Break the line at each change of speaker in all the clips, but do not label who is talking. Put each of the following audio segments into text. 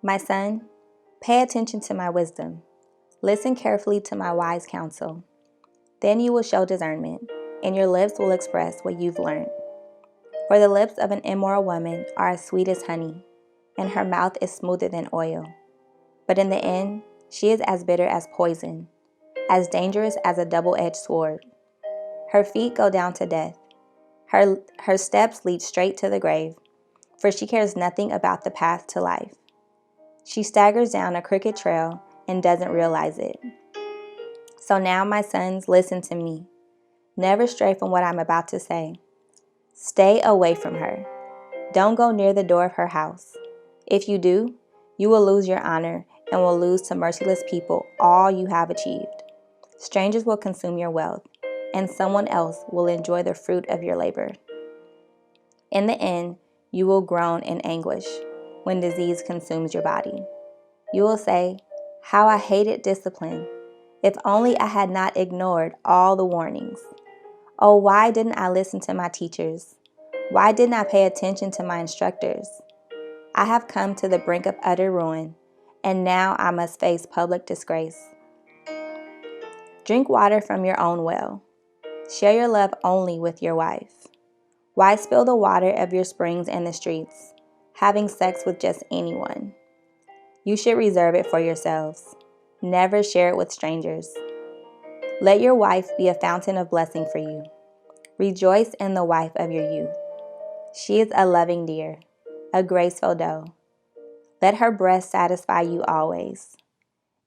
My son, pay attention to my wisdom. Listen carefully to my wise counsel. Then you will show discernment, and your lips will express what you've learned. For the lips of an immoral woman are as sweet as honey, and her mouth is smoother than oil. But in the end, she is as bitter as poison, as dangerous as a double-edged sword. Her feet go down to death. Her steps lead straight to the grave, for she cares nothing about the path to life. She staggers down a crooked trail and doesn't realize it. So now, my sons, listen to me. Never stray from what I'm about to say. Stay away from her. Don't go near the door of her house. If you do, you will lose your honor and will lose to merciless people all you have achieved. Strangers will consume your wealth, and someone else will enjoy the fruit of your labor. In the end, you will groan in anguish when disease consumes your body. You will say, "How I hated discipline. If only I had not ignored all the warnings. Oh, why didn't I listen to my teachers? Why didn't I pay attention to my instructors? I have come to the brink of utter ruin, and now I must face public disgrace." Drink water from your own well. Share your love only with your wife. Why spill the water of your springs in the streets, having sex with just anyone? You should reserve it for yourselves. Never share it with strangers. Let your wife be a fountain of blessing for you. Rejoice in the wife of your youth. She is a loving deer, a graceful doe. Let her breast satisfy you always.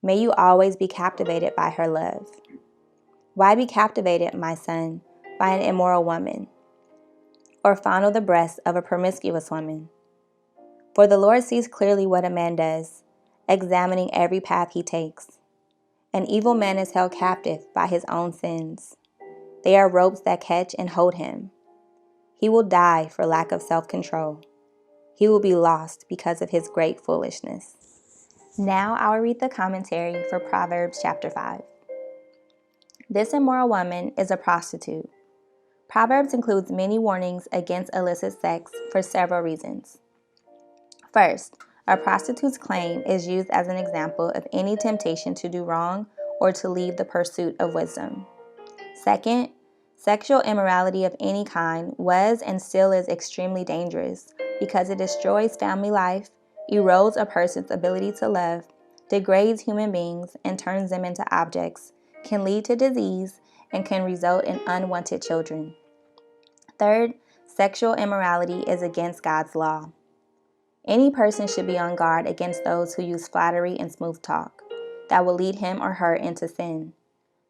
May you always be captivated by her love. Why be captivated, my son, by an immoral woman, or fondle the breasts of a promiscuous woman? For the Lord sees clearly what a man does, examining every path he takes. An evil man is held captive by his own sins. They are ropes that catch and hold him. He will die for lack of self-control. He will be lost because of his great foolishness. Now I will read the commentary for Proverbs chapter 5. This immoral woman is a prostitute. Proverbs includes many warnings against illicit sex for several reasons. First, a prostitute's claim is used as an example of any temptation to do wrong or to leave the pursuit of wisdom. Second, sexual immorality of any kind was and still is extremely dangerous because it destroys family life, erodes a person's ability to love, degrades human beings, and turns them into objects, can lead to disease, and can result in unwanted children. Third, sexual immorality is against God's law. Any person should be on guard against those who use flattery and smooth talk that will lead him or her into sin.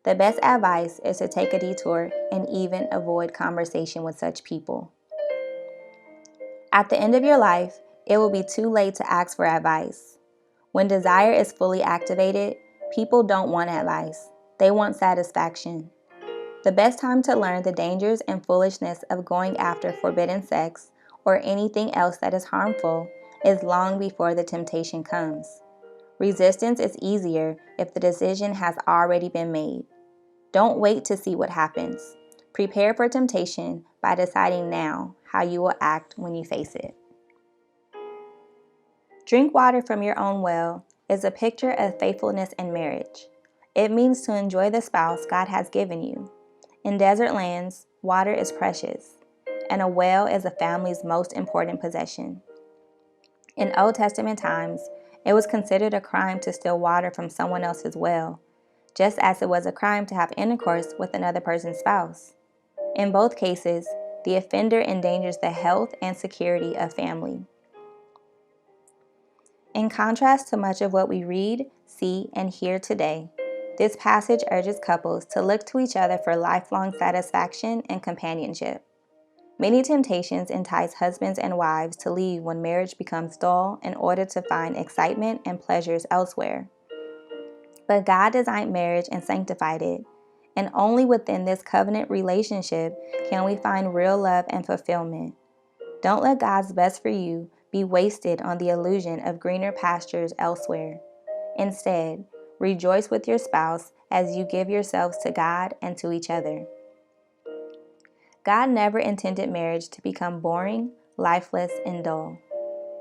The best advice is to take a detour and even avoid conversation with such people. At the end of your life, it will be too late to ask for advice. When desire is fully activated, people don't want advice. They want satisfaction. The best time to learn the dangers and foolishness of going after forbidden sex or anything else that is harmful is long before the temptation comes. Resistance is easier if the decision has already been made. Don't wait to see what happens. Prepare for temptation by deciding now how you will act when you face it. Drink water from your own well is a picture of faithfulness in marriage. It means to enjoy the spouse God has given you. In desert lands, water is precious, and a well is a family's most important possession. In Old Testament times, it was considered a crime to steal water from someone else's well, just as it was a crime to have intercourse with another person's spouse. In both cases, the offender endangers the health and security of family. In contrast to much of what we read, see, and hear today, this passage urges couples to look to each other for lifelong satisfaction and companionship. Many temptations entice husbands and wives to leave when marriage becomes dull in order to find excitement and pleasures elsewhere. But God designed marriage and sanctified it, and only within this covenant relationship can we find real love and fulfillment. Don't let God's best for you be wasted on the illusion of greener pastures elsewhere. Instead, rejoice with your spouse as you give yourselves to God and to each other. God never intended marriage to become boring, lifeless, and dull.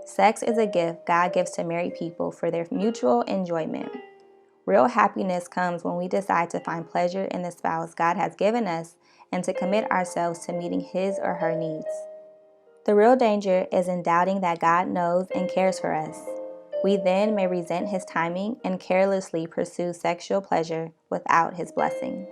Sex is a gift God gives to married people for their mutual enjoyment. Real happiness comes when we decide to find pleasure in the spouse God has given us and to commit ourselves to meeting his or her needs. The real danger is in doubting that God knows and cares for us. We then may resent his timing and carelessly pursue sexual pleasure without his blessing.